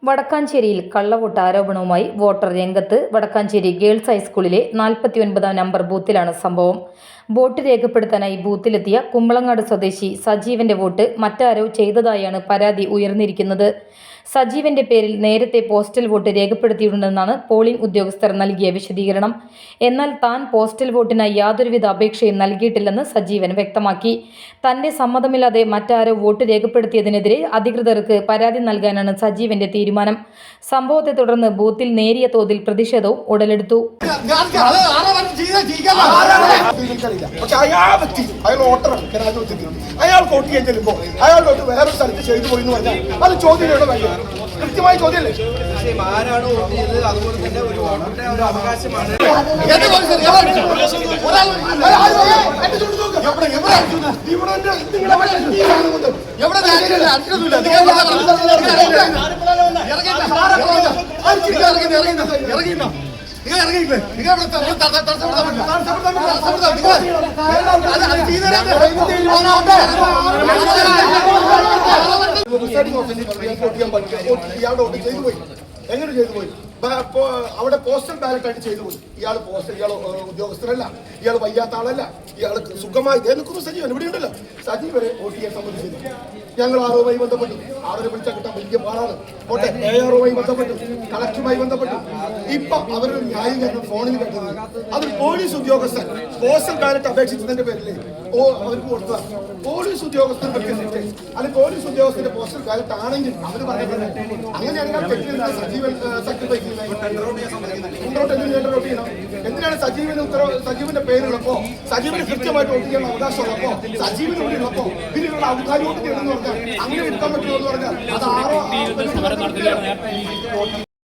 വടക്കാഞ്ചേരിയിൽ കള്ളവോട്ട് ആരോപണവുമായി വോട്ടർ രംഗത്ത്. വടക്കാഞ്ചേരി ഗേൾസ് ഹൈസ്കൂളിലെ 49-ാം നമ്പർ ബൂത്തിലാണ് സംഭവം. വോട്ട് രേഖപ്പെടുത്താനായി ബൂത്തിലെത്തിയ കുമ്പളങ്ങാട് സ്വദേശി സജീവന്റെ വോട്ട് മറ്റാരോ ചെയ്തതായാണ് പരാതി ഉയർന്നിരിക്കുന്നത്. സജീവന്റെ പേരിൽ നേരത്തെ പോസ്റ്റൽ വോട്ട് രേഖപ്പെടുത്തിയിട്ടുണ്ടെന്നാണ് പോളിംഗ് ഉദ്യോഗസ്ഥർ നൽകിയ വിശദീകരണം. എന്നാൽ താൻ പോസ്റ്റൽ വോട്ടിനായി യാതൊരുവിധ അപേക്ഷയും നൽകിയിട്ടില്ലെന്ന് സജീവൻ വ്യക്തമാക്കി. തന്റെ സമ്മതമില്ലാതെ മറ്റാരോ വോട്ട് രേഖപ്പെടുത്തിയതിനെതിരെ അധികൃതർക്ക് പരാതി നൽകാനാണ് സജീവന്റെ തീരുമാനം. സംഭവത്തെ തുടർന്ന് ബൂത്തിൽ നേരിയ തോതിൽ പ്രതിഷേധവും ഉടലെടുത്തു. കൃത്യമായി ചോദ്യമല്ലേ, ആരാണ് വോട്ട് ചെയ്തത്? അതുപോലെ തന്നെ ഒരു വോട്ടിന്റെ ഒരു അവകാശമാണ്. എങ്ങനെ ചെയ്തു പോയി? അവിടെ പോസ്റ്റൽ ബാലറ്റ് ആയിട്ട് ചെയ്തു പോയി. ഇയാൾ ഉദ്യോഗസ്ഥരല്ല, ഇയാൾ വയ്യാത്ത ആളല്ല, ഇയാൾ സുഖമായി നിൽക്കുന്നു. സജീവൻ ഇവിടെ ഉണ്ടല്ലോ. സജീവനെ വോട്ട് ചെയ്യാൻ സംബന്ധിച്ചില്ല. ഞങ്ങൾ ആറുമായി ബന്ധപ്പെട്ടു. ആറിനെ വിളിച്ചാൽ കിട്ടാൻ വലിയ പാടാണ്. കോട്ടെ AROയുമായി ബന്ധപ്പെട്ടു, കളക്ടറുമായി ബന്ധപ്പെട്ടു. ഇപ്പൊ അവരുടെ ന്യായീകരണം ഫോണിൽ കേട്ടത് അത് പോലീസ് ഉദ്യോഗസ്ഥൻ പോസ്റ്റൽ ബാലറ്റ് അപേക്ഷിച്ചതിന്റെ പേരിൽ അവർക്ക് കൊടുക്കുക. പോലീസ് ഉദ്യോഗസ്ഥർ അല്ലെങ്കിൽ പോലീസ് ഉദ്യോഗസ്ഥന്റെ പോസ്റ്റൽ ബാലറ്റ് ആണെങ്കിൽ അവർ പറയുന്നത് അങ്ങനെയാണെങ്കിൽ സജീവൻ സാക്രിഫൈസ് എന്തിനാണ് സജീവന്റെ പേരുള്ളപ്പോ സജീവന് കൃത്യമായിട്ട് വോട്ട് ചെയ്യാൻ അവകാശമുള്ളപ്പോ സജീവന് കൂടി ഉള്ളപ്പോ പിന്നെ ഇവരുടെ ഔദ്യോഗിക വോട്ട് ചെയ്യണമെന്ന് പറഞ്ഞാൽ അങ്ങനെ എടുക്കാൻ പറ്റുമോ എന്ന് പറഞ്ഞാൽ അത് ആറോ